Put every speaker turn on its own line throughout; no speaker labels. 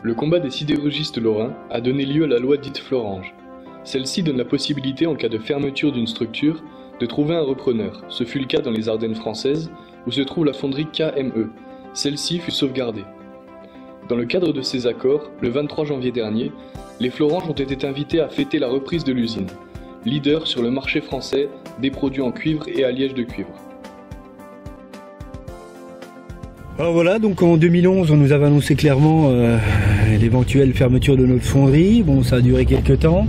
Le combat des sidérurgistes lorrains a donné lieu à la loi dite Florange. Celle-ci donne la possibilité, en cas de fermeture d'une structure, de trouver un repreneur. Ce fut le cas dans les Ardennes françaises, où se trouve la fonderie KME. Celle-ci fut sauvegardée. Dans le cadre de ces accords, le 23 janvier dernier, les Floranges ont été invités à fêter la reprise de l'usine, leader sur le marché français des produits en cuivre et alliage de cuivre.
Alors voilà, donc en 2011, on nous avait annoncé clairement l'éventuelle fermeture de notre fonderie. Bon, ça a duré quelques temps.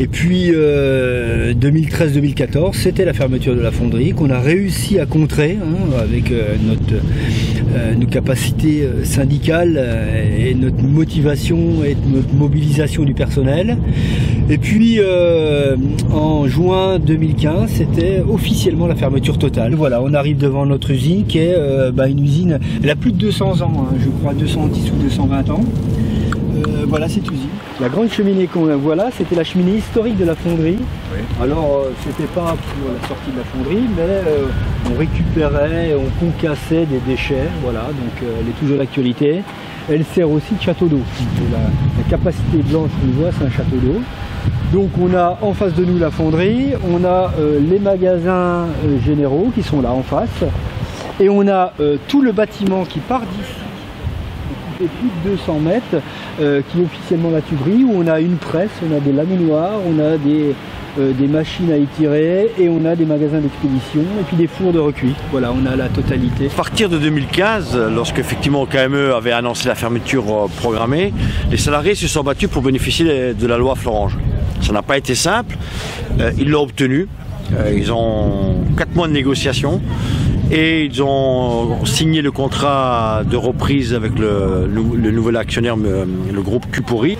Et puis 2013-2014, c'était la fermeture de la fonderie qu'on a réussi à contrer avec nos capacités syndicales et notre motivation et notre mobilisation du personnel. Et puis en juin 2015, c'était officiellement la fermeture totale. Voilà, on arrive devant notre usine qui est une usine, elle a plus de 200 ans, je crois 210 ou 220 ans. Voilà cette usine. La grande cheminée qu'on voit là, c'était la cheminée historique de la fonderie. Oui. Alors, c'était pas pour la sortie de la fonderie, mais on récupérait, on concassait des déchets. Voilà, donc elle est toujours d'actualité. Elle sert aussi de château d'eau. La capacité blanche qu'on voit, c'est un château d'eau. Donc on a en face de nous la fonderie, on a les magasins généraux qui sont là en face. Et on a tout le bâtiment qui part d'ici. Plus de 200 mètres, qui est officiellement la tuberie, où on a une presse, on a des laminoirs, on a des machines à étirer et on a des magasins d'expédition et puis des fours de recuit. Voilà, on a la totalité.
À partir de 2015, lorsque effectivement KME avait annoncé la fermeture programmée, les salariés se sont battus pour bénéficier de la loi Florange. Ça n'a pas été simple, ils l'ont obtenu, ils ont 4 mois de négociation. Et ils ont signé le contrat de reprise avec le nouvel actionnaire, le groupe Cupori.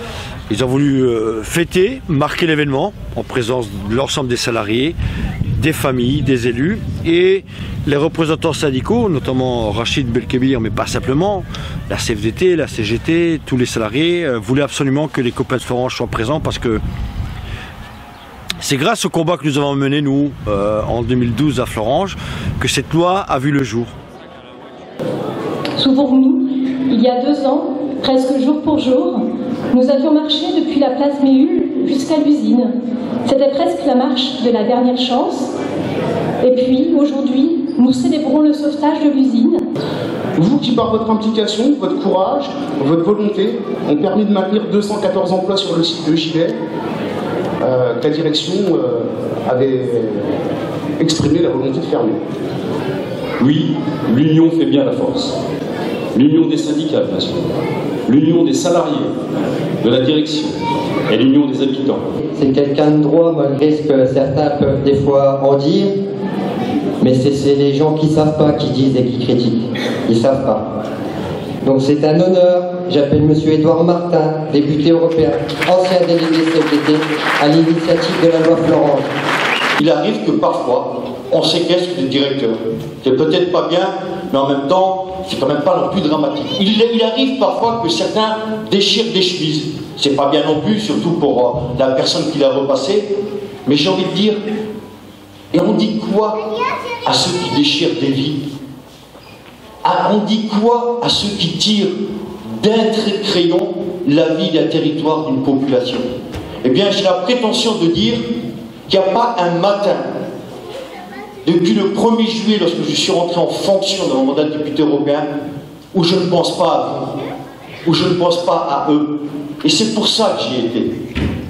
Ils ont voulu fêter, marquer l'événement en présence de l'ensemble des salariés, des familles, des élus et les représentants syndicaux, notamment Rachid Belkebir, mais pas simplement, la CFDT, la CGT, tous les salariés voulaient absolument que les copains de Florange soient présents parce que c'est grâce au combat que nous avons mené, nous, en 2012 à Florange, que cette loi a vu le jour.
Souvenons-nous, il y a 2 ans, presque jour pour jour, nous avions marché depuis la place Méhul jusqu'à l'usine. C'était presque la marche de la dernière chance. Et puis, aujourd'hui, nous célébrons le sauvetage de l'usine.
Vous qui, par votre implication, votre courage, votre volonté, ont permis de maintenir 214 emplois sur le site de Givet, la direction avait exprimé la volonté de fermer.
Oui, l'union fait bien la force. L'union des syndicats, bien sûr. L'union des salariés, de la direction et l'union des habitants.
C'est quelqu'un de droit, malgré ce que certains peuvent des fois en dire, mais c'est les gens qui ne savent pas qui disent et qui critiquent. Ils ne savent pas. Donc c'est un honneur. J'appelle M. Édouard Martin, député européen, ancien délégué CFDT, à l'initiative de la loi Florange.
Il arrive que parfois, on séquestre des directeurs. C'est peut-être pas bien, mais en même temps, c'est quand même pas non plus dramatique. Il arrive parfois que certains déchirent des chemises. C'est pas bien non plus, surtout pour la personne qui l'a repassée. Mais j'ai envie de dire, et on dit quoi à ceux qui déchirent des vies? On dit quoi à ceux qui tirent d'un trait de crayon la vie d'un territoire, d'une population? Eh bien, j'ai la prétention de dire qu'il n'y a pas un matin, depuis le 1er juillet, lorsque je suis rentré en fonction dans mon mandat de député européen, où je ne pense pas à vous, où je ne pense pas à eux. Et c'est pour ça que j'y étais,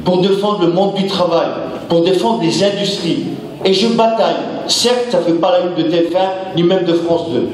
pour défendre le monde du travail, pour défendre les industries. Et je bataille. Certes, ça ne fait pas la une de TF1, ni même de France 2.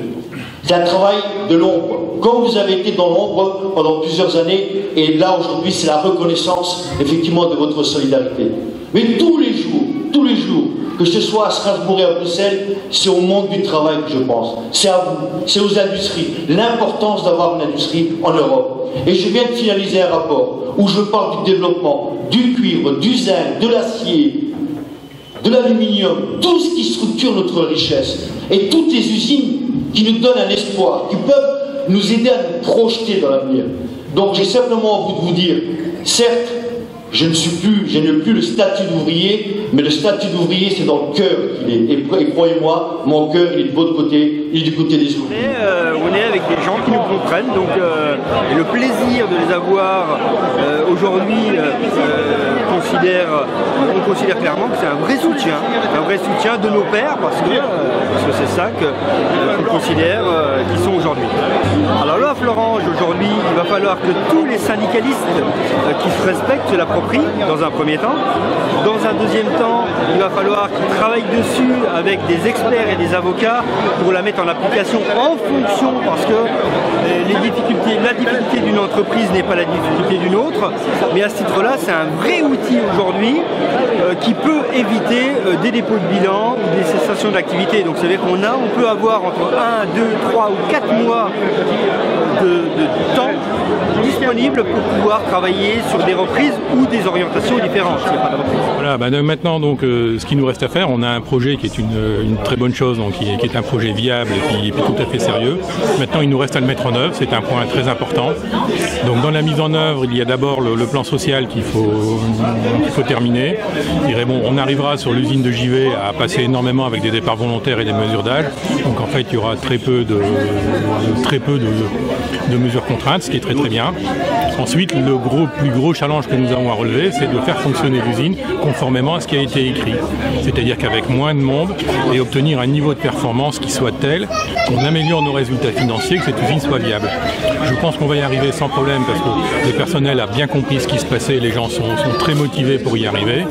C'est un travail de l'ombre, comme vous avez été dans l'ombre pendant plusieurs années, et là aujourd'hui c'est la reconnaissance effectivement de votre solidarité. Mais tous les jours, que ce soit à Strasbourg et à Bruxelles, c'est au monde du travail que je pense. C'est à vous, c'est aux industries, l'importance d'avoir une industrie en Europe. Et je viens de finaliser un rapport où je parle du développement du cuivre, du zinc, de l'acier, de l'aluminium, tout ce qui structure notre richesse, et toutes les usines qui nous donnent un espoir, qui peuvent nous aider à nous projeter dans l'avenir. Donc j'ai simplement envie de vous dire, certes, je n'ai plus le statut d'ouvrier, mais le statut d'ouvrier, c'est dans le cœur qu'il est. Et croyez-moi, mon cœur, il est de votre côté, il est du côté des ouvriers.
On est avec des gens qui nous comprennent, donc et le plaisir de les avoir aujourd'hui, on considère clairement que c'est un vrai soutien de nos pairs, parce que c'est ça qu'on considère qu'ils sont aujourd'hui. Alors là, Florange, aujourd'hui, il va falloir que tous les syndicalistes qui se respectent se l'approprient dans un premier temps. Dans un deuxième temps, il va falloir qu'ils travaillent dessus avec des experts et des avocats pour la mettre en application en fonction, parce que la difficulté d'une entreprise n'est pas la difficulté d'une autre, mais à ce titre-là, c'est un vrai outil aujourd'hui qui peut éviter des dépôts de bilan ou des cessations d'activité. Donc c'est-à-dire on peut avoir entre 1, 2, 3 ou 4 mois de temps disponible pour pouvoir travailler sur des reprises ou des orientations différentes.
Voilà, maintenant donc ce qui nous reste à faire, on a un projet qui est une très bonne chose, donc qui est un projet viable et puis tout à fait sérieux. Maintenant il nous reste à le mettre en œuvre, c'est un point très important. Donc dans la mise en œuvre, il y a d'abord le plan social qu'il faut terminer. Je dirais, bon, on arrivera sur l'usine de JV à passer énormément avec des départs volontaires et des mesures d'âge. Donc en fait il y aura très peu de mesures contraintes, ce qui est très très bien. Ensuite, le plus gros challenge que nous avons à relever, c'est de faire fonctionner l'usine conformément à ce qui a été écrit. C'est-à-dire qu'avec moins de monde et obtenir un niveau de performance qui soit tel qu'on améliore nos résultats financiers, que cette usine soit viable. Je pense qu'on va y arriver sans problème parce que le personnel a bien compris ce qui se passait, les gens sont très motivés pour y arriver.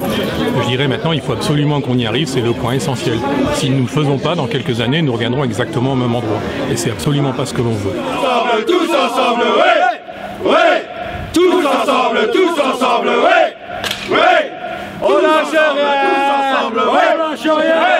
Je dirais maintenant, il faut absolument qu'on y arrive, c'est le point essentiel. Si nous ne le faisons pas, dans quelques années, nous reviendrons exactement au même endroit. Et c'est absolument pas ce que l'on veut.
Tous ensemble, ouais! Ouais! Tous ensemble, ouais! Ouais! On lâche rien! Tous ensemble, ouais! On lâche rien!